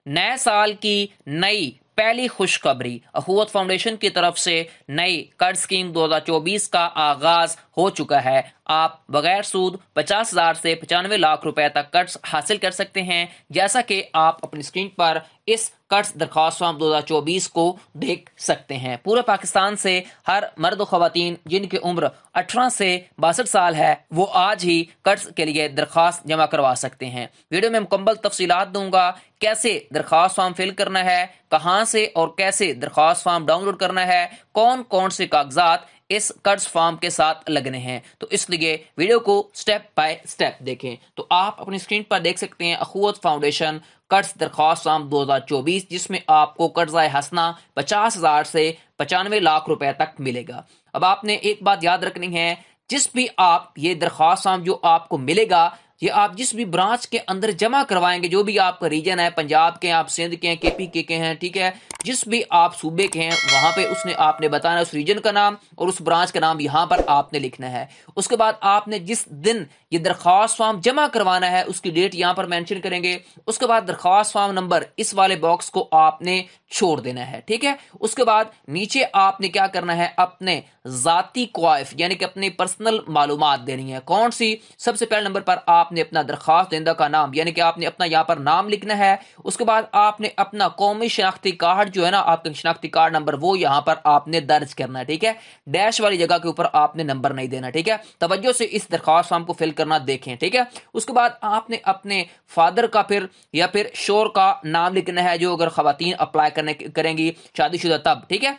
नए साल की नई पहली खुशखबरी, अखुवत फाउंडेशन की तरफ से नई कर्ज स्कीम 2024 का आगाज हो चुका है। आप बगैर सूद 50,000 से 95 लाख रुपए तक कर्ज हासिल कर सकते हैं, जैसा कि आप अपनी स्क्रीन पर इस कर्ज दरख्वास्त फॉर्म 2024 को देख सकते हैं। पूरे पाकिस्तान से हर मर्द ख़वातीन जिनकी उम्र 18 से 62 साल है, वो आज ही कर्ज के लिए दरख्वास्त जमा करवा सकते हैं। वीडियो में मुकम्मल तफसीलात दूंगा, कैसे दरख्वास्त फॉर्म फिल करना है, कहां से और कैसे दरख्वास्त फॉर्म डाउनलोड करना है, कौन कौन से कागजात इस कर्ज फॉर्म के साथ लगने हैं। तो इसलिए वीडियो को स्टेप बाय स्टेप देखें। तो आप अपनी स्क्रीन पर देख सकते हैं अखुवत फाउंडेशन कर्ज दरख्वास्त फॉर्म 2024, जिसमें आपको कर्जा हसना 50,000 से 95 लाख रुपए तक मिलेगा। अब आपने एक बात याद रखनी है, जिस भी आप ये दरख्वास्त फॉर्म जो आपको मिलेगा, ये आप जिस भी ब्रांच के अंदर जमा करवाएंगे, जो भी आपका रीजन है, पंजाब के हैं, आप सिंध के हैं, केपी के हैं, ठीक है, जिस भी आप सूबे के हैं, वहां पे उसने आपने बताना है उस रीजन का नाम और उस ब्रांच का नाम यहां पर आपने लिखना है। उसके बाद आपने जिस दिन ये दरख्वास्त फॉर्म जमा करवाना है उसकी डेट यहां पर मेंशन करेंगे। उसके बाद दरख्वास्त फॉर्म नंबर इस वाले बॉक्स को आपने छोड़ देना है, ठीक है। उसके बाद नीचे आपने क्या करना है, अपने जाती क्वाइफ यानी कि अपनी पर्सनल मालूमात देनी है। कौन सी? सबसे पहले नंबर पर आपने अपना दरख्वास्त देंदा का नाम यानी कि आपने अपना यहाँ पर नाम लिखना है। उसके बाद आपने अपना कौमी शनाख्ती कार्ड जो है ना, आपका शनाख्ती कार्ड नंबर, वो यहाँ पर आपने दर्ज करना है, ठीक है। डैश वाली जगह के ऊपर आपने नंबर नहीं देना, ठीक है। तवज्जो से इस दरख्वास्त फॉर्म को फिल करना देखें, ठीक है। उसके बाद आपने अपने फादर का फिर या फिर शोर का नाम लिखना है, जो अगर खवातीन अप्लाई करने करेंगी शादीशुदा तब, ठीक है।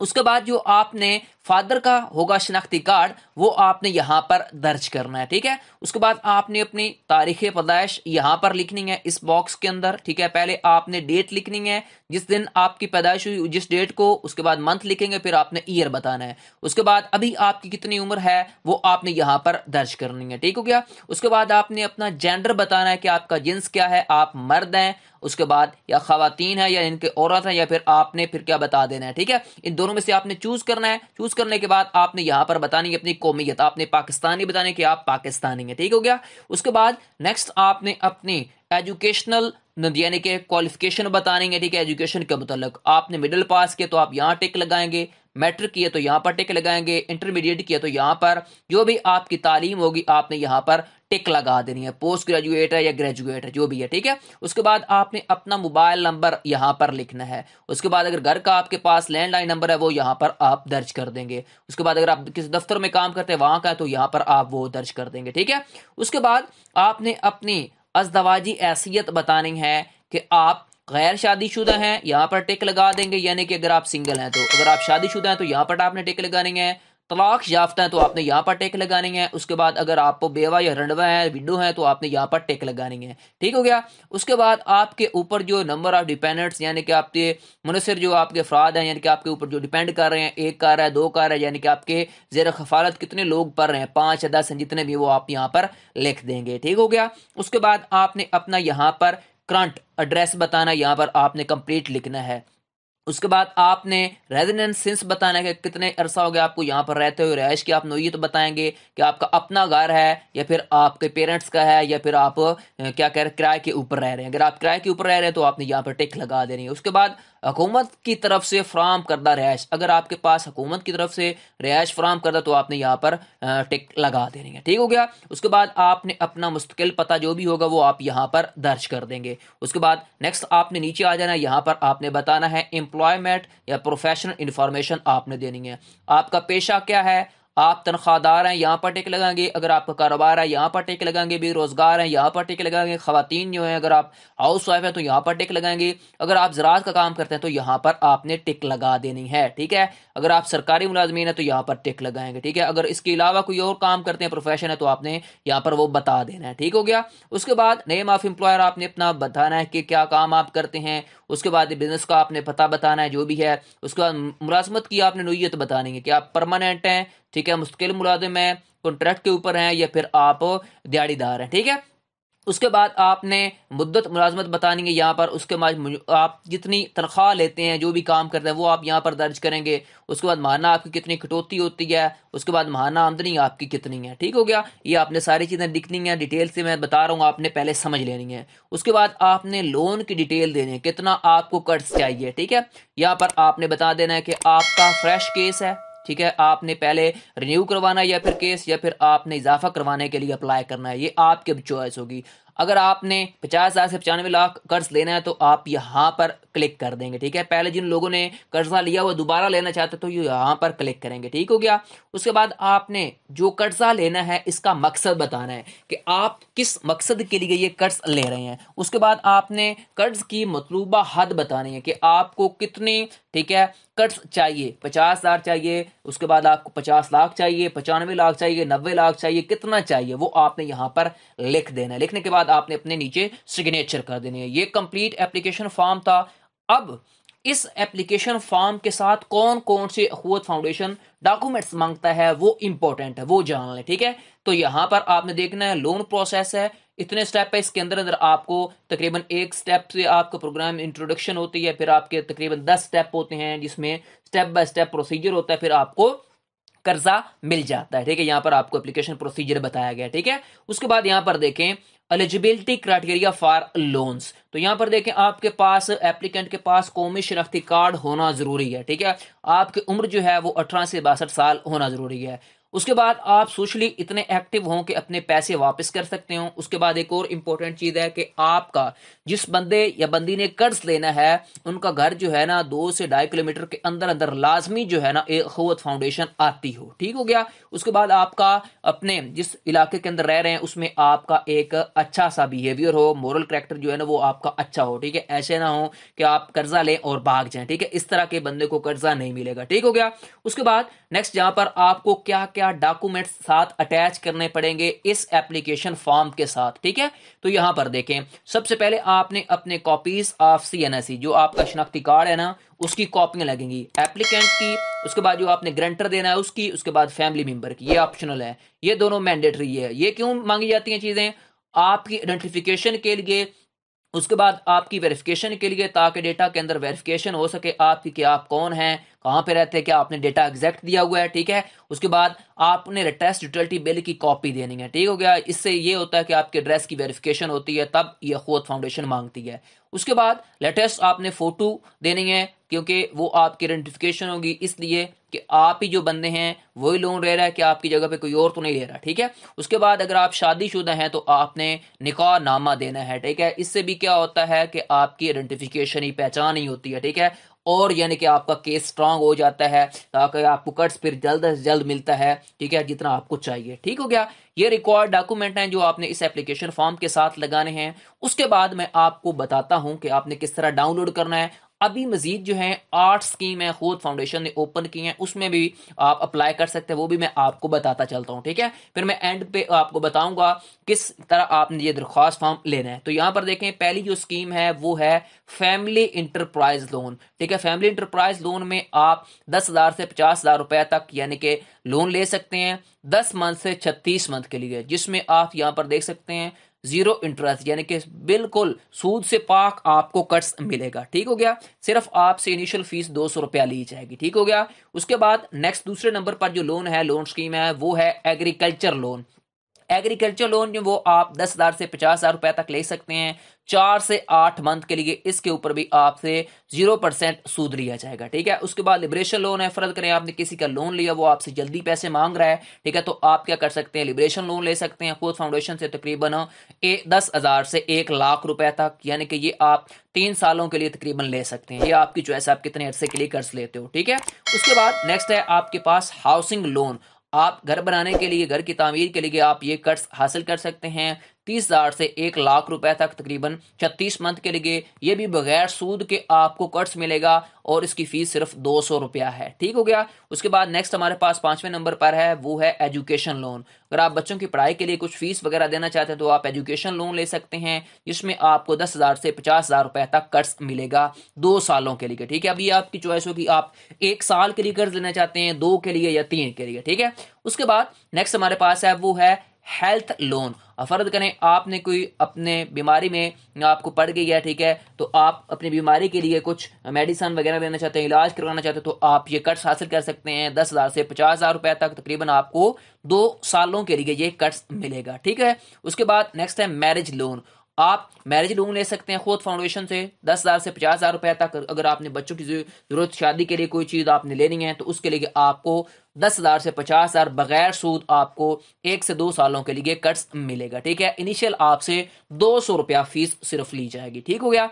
उसके बाद जो आपने फादर का होगा शनाख्ती कार्ड, वो आपने यहां पर दर्ज करना है, ठीक है। उसके बाद आपने अपनी तारीख पैदाइश यहां पर लिखनी है इस बॉक्स के अंदर, ठीक है। पहले आपने डेट लिखनी है, जिस दिन आपकी पैदाइश हुई जिस डेट को, उसके बाद मंथ लिखेंगे, फिर आपने ईयर बताना है। उसके बाद अभी आपकी कितनी उम्र है वो आपने यहां पर दर्ज करनी है, ठीक हो गया। उसके बाद आपने अपना जेंडर बताना है कि आपका जिन्स क्या है, आप मर्द हैं, उसके बाद या खवातीन है या इनके औरत है, या फिर आपने फिर क्या बता देना है, ठीक है। इन दोनों में से आपने चूज करना है। चूज करने के बाद आपने यहां पर बतानी है अपनी कौमियत, आपने पाकिस्तानी बताने कि आप पाकिस्तानी हैं, ठीक हो गया। उसके बाद नेक्स्ट आपने अपनी एजुकेशनल यानी कि क्वालिफिकेशन बतानी है, ठीक है। एजुकेशन के मुतालिक आपने मिडिल पास किया तो आप यहां टिक लगाएंगे, मैट्रिक किया तो यहां पर टिक लगाएंगे, इंटरमीडिएट किया तो यहां पर जो भी आपकी तालीम होगी आपने यहां पर टिक लगा देनी है। पोस्ट ग्रेजुएट है या ग्रेजुएट है, जो भी है, ठीक है। उसके बाद आपने अपना मोबाइल नंबर यहां पर लिखना है। उसके बाद अगर घर का आपके पास लैंडलाइन नंबर है वो यहां पर आप दर्ज कर देंगे। उसके बाद अगर आप किसी दफ्तर में काम करते हैं वहां का है तो यहां पर आप वो दर्ज कर देंगे, ठीक है। उसके बाद आपने अपनी अज़दवाजी हैसियत बतानी है कि आप गैर शादीशुदा हैं, यहाँ पर टिक लगा देंगे, यानी कि अगर आप सिंगल हैं तो। अगर आप शादीशुदा हैं तो यहाँ पर आपने टिक लगानी है। तलाक याफ्ता है तो आपने यहाँ पर टिक लगानी है। उसके बाद अगर आप बेवा या रंडवा है, विडो है, तो आपने यहाँ पर टिक लगानी है, ठीक हो गया। उसके बाद आपके ऊपर जो नंबर ऑफ डिपेंडेंट्स यानी कि आपके मुनसर जो आपके अफराद हैं, यानी कि आपके ऊपर जो डिपेंड कर रहे हैं, एक कार है, दो कार है, यानी कि आपके जेर खफालत कितने लोग पढ़ रहे हैं, 5 या 10 हैं, जितने भी, वो आप यहाँ पर लिख देंगे, ठीक हो गया। उसके बाद आपने अपना यहाँ पर करंट एड्रेस बताना, यहाँ पर आपने कंप्लीट लिखना है। उसके बाद आपने रेजिडेंस सिंस बताना है कि कितने अरसा हो गया आपको यहाँ पर रहते हुए, रहायश की आप नोयत बताएंगे कि आपका अपना घर है या फिर आपके पेरेंट्स का है, या फिर आप क्या कह रहे हैं किराए के ऊपर रह रहे हैं। अगर आप किराए के ऊपर रह रहे हैं तो आपने यहाँ पर टिक लगा देनी है। उसके बाद हुकूमत की तरफ से फ्राहम करदा रहायश, अगर आपके पास हुकूमत की तरफ से रहायश फ्राहम करदा तो आपने यहाँ पर टिक लगा देनी है, ठीक हो गया। उसके बाद आपने अपना मुस्तकिल पता जो भी होगा वो आप यहाँ पर दर्ज कर देंगे। उसके बाद नेक्स्ट आपने नीचे आ जाना है, यहाँ पर आपने बताना है एम्प्लॉयमेंट या प्रोफेशनल इंफॉर्मेशन आपने देनी है। आपका पेशा क्या है, आप तनख्वाहदार हैं, यहाँ पर टिक लगाएंगे। अगर आपका कारोबार है यहाँ पर टिक लगाएंगे। बेरोजगार हैं यहाँ पर टिक लगाएंगे। खवातीन जो हैं, अगर आप हाउस वाइफ है तो यहाँ पर टिक लगाएंगे। अगर आप ज़राअत का काम करते हैं तो यहाँ पर आपने टिक लगा देनी है, ठीक है। अगर आप सरकारी मुलाजमीन है तो यहाँ पर टिक लगाएंगे, ठीक है। अगर इसके अलावा कोई और काम करते हैं, प्रोफेशन है, तो आपने यहाँ पर वो बता देना है, ठीक हो गया। उसके बाद नेम ऑफ एम्प्लॉयर आपने अपना बताना है कि क्या काम आप करते हैं। उसके बाद बिजनेस का आपने पता बताना है जो भी है। उसके बाद मुलाजमत की आपने नोयत बतानी है कि आप परमानेंट हैं, ठीक है, मुस्तकिल मुलाजिम है, कॉन्ट्रैक्ट के ऊपर हैं, या फिर आप दिहाड़ीदार हैं, ठीक है। उसके बाद आपने मुद्दत मुलाजमत बतानी है यहाँ पर। उसके बाद आप जितनी तनख्वाह लेते हैं, जो भी काम करते हैं, वो आप यहाँ पर दर्ज करेंगे। उसके बाद माहाना आपकी कितनी कटौती होती है, उसके बाद माहाना आमदनी आपकी कितनी है। ठीक हो गया। ये आपने सारी चीज़ें लिखनी है, डिटेल से मैं बता रहा हूँ, आपने पहले समझ लेनी है। उसके बाद आपने लोन की डिटेल देनी है, कितना आपको कर्ज चाहिए। ठीक है, यहाँ पर आपने बता देना है कि आपका फ्रेश केस है। ठीक है, आपने पहले रिन्यू करवाना है या फिर केस, या फिर आपने इजाफा करवाने के लिए अप्लाई करना है, ये आपकी अब चॉइस होगी। अगर आपने 50,000 से 95 लाख कर्ज लेना है तो आप यहाँ पर क्लिक कर देंगे। ठीक है, पहले जिन लोगों ने कर्जा लिया वो दोबारा लेना चाहते तो ये यहाँ पर क्लिक करेंगे। ठीक हो गया। उसके बाद आपने जो कर्जा लेना है इसका मकसद बताना है कि आप किस मकसद के लिए ये कर्ज ले रहे हैं। उसके बाद आपने कर्ज की मतलूबा हद बतानी है कि आपको कितनी, ठीक है, कर्ज चाहिए। 50,000 चाहिए, उसके बाद आपको 50 लाख चाहिए, 95 लाख चाहिए, 90 लाख चाहिए, कितना चाहिए वो आपने यहाँ पर लिख देना है। लिखने के बाद आपने अपने नीचे सिग्नेचर कर देनी है। ये कंप्लीट एप्लीकेशन फॉर्म था। अब इस एप्लीकेशन फॉर्म के साथ कौन कौन से अखुवत फाउंडेशन डॉक्यूमेंट्स मांगता है वो इंपॉर्टेंट है, वो जान लें। ठीक है, तो यहां पर आपने देखना है लोन प्रोसेस है, इतने स्टेप है। इसके अंदर अंदर आपको तकरीबन एक स्टेप से आपको प्रोग्राम इंट्रोडक्शन होती है, फिर आपके तकरीबन 10 स्टेप होते हैं जिसमें स्टेप बाय स्टेप प्रोसीजर होता है, फिर आपको कर्जा मिल जाता है। ठीक है, यहां पर आपको एप्लीकेशन प्रोसीजर बताया गया। ठीक है, उसके बाद यहां पर देखें एलिजिबिलिटी क्राइटेरिया फॉर लोन्स। तो यहां पर देखें आपके पास, एप्लीकेंट के पास कौमी शनाख्ती कार्ड होना जरूरी है। ठीक है, आपकी उम्र जो है वो 18 से 62 साल होना जरूरी है। उसके बाद आप सोशली इतने एक्टिव हों कि अपने पैसे वापस कर सकते हो। उसके बाद एक और इंपॉर्टेंट चीज है कि आपका जिस बंदे या बंदी ने कर्ज लेना है उनका घर जो है ना 2 से 2.5 किलोमीटर के अंदर अंदर लाजमी जो है ना एक अखुवत फाउंडेशन आती हो। ठीक हो गया। उसके बाद आपका अपने जिस इलाके के अंदर रह रहे हैं उसमें आपका एक अच्छा सा बिहेवियर हो, मोरल कैरेक्टर जो है ना वो आपका अच्छा हो। ठीक है, ऐसे ना हो कि आप कर्जा लें और भाग जाएं। ठीक है, इस तरह के बंदे को कर्जा नहीं मिलेगा। ठीक हो गया। उसके बाद नेक्स्ट जहां पर आपको क्या क्या डॉक्यूमेंट्स साथ अटैच करने पड़ेंगे इस एप्लीकेशन फॉर्म के साथ। ठीक है, तो यहां पर देखें सबसे पहले आपने अपने कॉपीज ऑफ सीएनएसई, जो आपका शनाख्ती कार्ड है ना उसकी कॉपियां लगेंगी, एप्लीकेंट की, उसके बाद जो आपने ग्रंटर देना है उसकी, उसके बाद फैमिली मेंबर की। ये ऑप्शनल है, ये दोनों मैंडेटरी है। ये क्यों मांगी जाती हैं चीजें? आपकी आइडेंटिफिकेशन के लिए, उसके बाद आपकी वेरिफिकेशन के लिए, ताकि डेटा के अंदर वेरिफिकेशन हो सके आपकी कि आप कौन हैं, कहां पे रहते हैं, क्या आपने डेटा एग्जैक्ट दिया हुआ है। ठीक है, उसके बाद आपने लेटेस्ट यूटिलिटी बिल की कॉपी देनी है। ठीक हो गया। इससे ये होता है कि आपके एड्रेस की वेरिफिकेशन होती है, तब ये अखुवत फाउंडेशन मांगती है। उसके बाद लेटेस्ट आपने फोटो देनी है, क्योंकि वो आपकी आइडेंटिफिकेशन होगी, इसलिए कि आप ही जो बंदे हैं वही लोन ले रहा है, कि आपकी जगह पे कोई और तो नहीं ले रहा। ठीक है, उसके बाद अगर आप शादीशुदा हैं तो आपने निकाह नामा देना है। ठीक है, इससे भी क्या होता है कि आपकी आइडेंटिफिकेशन ही, पहचान ही होती है। ठीक है, और यानी कि आपका केस स्ट्रांग हो जाता है, ताकि आपको कर्ज फिर जल्द से जल्द मिलता है। ठीक है, जितना आपको चाहिए। ठीक हो गया। ये रिक्वायर्ड डॉक्यूमेंट हैं जो आपने इस एप्लीकेशन फॉर्म के साथ लगाने हैं। उसके बाद मैं आपको बताता हूं कि आपने किस तरह डाउनलोड करना है। अभी मजीद जो है 8 स्कीम है खुद फाउंडेशन ने ओपन की हैं, उसमें भी आप अप्लाई कर सकते हैं, वो भी मैं आपको बताता चलता हूं। ठीक है, फिर मैं एंड पे आपको बताऊंगा किस तरह आपने ये दरख्वास्त फॉर्म लेना है। तो यहां पर देखें पहली जो स्कीम है वो है फैमिली इंटरप्राइज लोन। ठीक है, फैमिली इंटरप्राइज लोन में आप 10,000 से 50,000 रुपए तक यानी कि लोन ले सकते हैं 10 मंथ से 36 मंथ के लिए, जिसमें आप यहां पर देख सकते हैं जीरो इंटरेस्ट यानी कि बिल्कुल सूद से पाक आपको कर्ज मिलेगा। ठीक हो गया। सिर्फ आपसे इनिशियल फीस 200 रुपया ली जाएगी। ठीक हो गया। उसके बाद नेक्स्ट दूसरे नंबर पर जो लोन है, लोन स्कीम है, वो है एग्रीकल्चर लोन। एग्रीकल्चर लोन जो वो आप 10,000 से 50,000 रुपए तक ले सकते हैं 4 से 8 मंथ के लिए। इसके ऊपर भी आपसे 0% सूद लिया जाएगा। ठीक है, उसके बाद लिबरेशन लोन है। फर्ज करें आपने किसी का लोन लिया, वो आपसे जल्दी पैसे मांग रहा है, ठीक है, तो आप क्या कर सकते हैं, लिबरेशन लोन ले सकते हैं खुद फाउंडेशन से तकरीबन 10,000 से 1 लाख रुपए तक, यानी कि ये आप 3 सालों के लिए तकरीबन ले सकते हैं। ये आपकी चॉइस, आप कितने अरसे के लिए कर्ज लेते हो। ठीक है, उसके बाद नेक्स्ट है आपके पास हाउसिंग लोन। आप घर बनाने के लिए, घर की तामीर के लिए आप ये कर्ज हासिल कर सकते हैं 30,000 से 1 लाख रुपए तक तकरीबन 36 मंथ के लिए। ये भी बगैर सूद के आपको कर्ज मिलेगा और इसकी फीस सिर्फ 200 रुपया है। ठीक हो गया। उसके बाद नेक्स्ट हमारे पास 5वें नंबर पर है, वो है एजुकेशन लोन। अगर आप बच्चों की पढ़ाई के लिए कुछ फीस वगैरह देना चाहते हैं तो आप एजुकेशन लोन ले सकते हैं, जिसमें आपको 10,000 से 50,000 रुपए तक कर्ज मिलेगा 2 सालों के लिए। ठीक है, अभी आपकी चॉइस होगी, आप 1 साल के लिए कर्ज लेना चाहते हैं, 2 के लिए या 3 के लिए। ठीक है, उसके बाद नेक्स्ट हमारे पास है वो है हेल्थ लोन, फर्ज करें आपने कोई अपने बीमारी में आपको पड़ गई है, ठीक है, तो आप अपनी बीमारी के लिए कुछ मेडिसिन वगैरह लेना चाहते हैं, इलाज करवाना चाहते हैं, तो आप ये कर्ज हासिल कर सकते हैं 10,000 से 50,000 रुपए तक, तकरीबन आपको 2 सालों के लिए ये कर्ज मिलेगा, ठीक है। उसके बाद नेक्स्ट है मैरिज लोन। आप मैरिज लोन ले सकते हैं खुद फाउंडेशन से 10,000 से 50,000 रुपए तक। अगर आपने बच्चों की जरूरत, शादी के लिए कोई चीज आपने लेनी है, तो उसके लिए आपको 10,000 से 50,000 बगैर सूद आपको 1 से 2 सालों के लिए कर्ज मिलेगा, ठीक है। इनिशियल आपसे 200 रुपया फीस सिर्फ ली जाएगी, ठीक हो गया।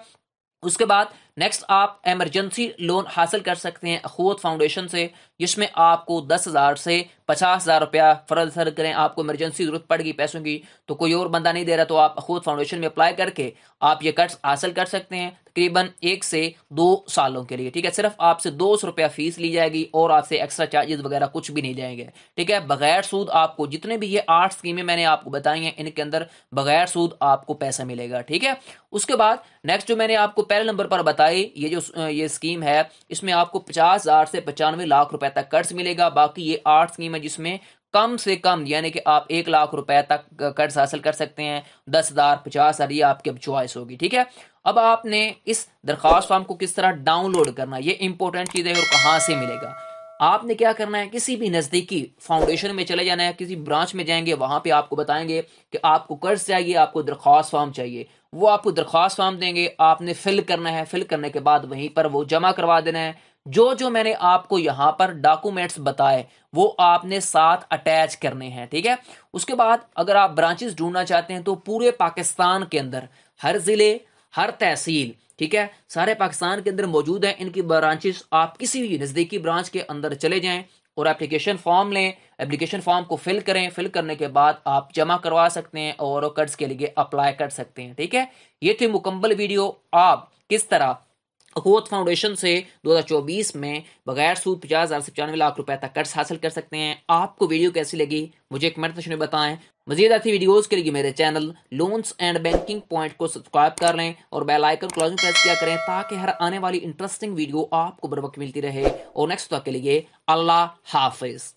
उसके बाद नेक्स्ट आप इमरजेंसी लोन हासिल कर सकते हैं अखूत फाउंडेशन से, जिसमें आपको 10,000 से 50,000 रुपया फर्ज करें आपको इमरजेंसी जरूरत पड़ गई पैसों की, तो कोई और बंदा नहीं दे रहा, तो आप अखूत फाउंडेशन में अप्लाई करके आप ये कर्ज हासिल कर सकते हैं तकरीबन 1 से 2 सालों के लिए, ठीक है। सिर्फ आपसे 200 रुपया फीस ली जाएगी और आपसे एक्स्ट्रा चार्जेस वगैरह कुछ भी नहीं जाएंगे, ठीक है। बगैर सूद आपको जितने भी ये 8 स्कीमें मैंने आपको बताई हैं, इनके अंदर बगैर सूद आपको पैसा मिलेगा, ठीक है। उसके बाद नेक्स्ट जो मैंने आपको पहले नंबर पर बताई, ये स्कीम है, इसमें आपको 50,000 से 95 लाख रुपए तक कर्ज मिलेगा। बाकी ये 8 स्कीम है जिसमें कम से कम यानी कि आप 1 लाख रुपए तक कर्ज हासिल कर सकते हैं, 10,000 50,000 ये आपकी अब चॉइस होगी, ठीक है। अब आपने इस दरख्वास्त फॉर्म को किस तरह डाउनलोड करना, ये इंपॉर्टेंट चीज है, और कहाँ से मिलेगा। आपने क्या करना है, किसी भी नजदीकी फाउंडेशन में चले जाना है, किसी ब्रांच में जाएंगे, वहां पे आपको बताएंगे कि आपको कर्ज चाहिए, आपको दरख्वास्त फॉर्म चाहिए, वो आपको दरख्वास्त फॉर्म देंगे, आपने फिल करना है, फिल करने के बाद वहीं पर वो जमा करवा देना है। जो जो मैंने आपको यहाँ पर डॉक्यूमेंट्स बताए वो आपने साथ अटैच करने हैं, ठीक है। उसके बाद अगर आप ब्रांचेस ढूंढना चाहते हैं तो पूरे पाकिस्तान के अंदर हर जिले, हर तहसील, ठीक है, सारे पाकिस्तान के अंदर मौजूद है इनकी ब्रांचेस। आप किसी भी नजदीकी ब्रांच के अंदर चले जाएं और एप्लीकेशन फॉर्म लें, एप्लीकेशन फॉर्म को फिल करें, फिल करने के बाद आप जमा करवा सकते हैं और कर्ज के लिए अप्लाई कर सकते हैं, ठीक है। ये थी मुकम्मल वीडियो, आप किस तरह अखूत फाउंडेशन से 2024 में बगैर सूद 50,000 से 95 लाख रुपए तक कर्ज हासिल कर सकते हैं। आपको वीडियो कैसी लगी मुझे कमेंट सेक्शन में बताएं। मजीद ऐसी वीडियोस के लिए मेरे channel loans and banking point को सब्सक्राइब कर लें और बेल आइकन को लाजमी प्रेस किया करें, ताकि हर आने वाली इंटरेस्टिंग वीडियो आपको बर वक्त मिलती रहे। और नेक्स्ट तक के लिए अल्लाह हाफिज।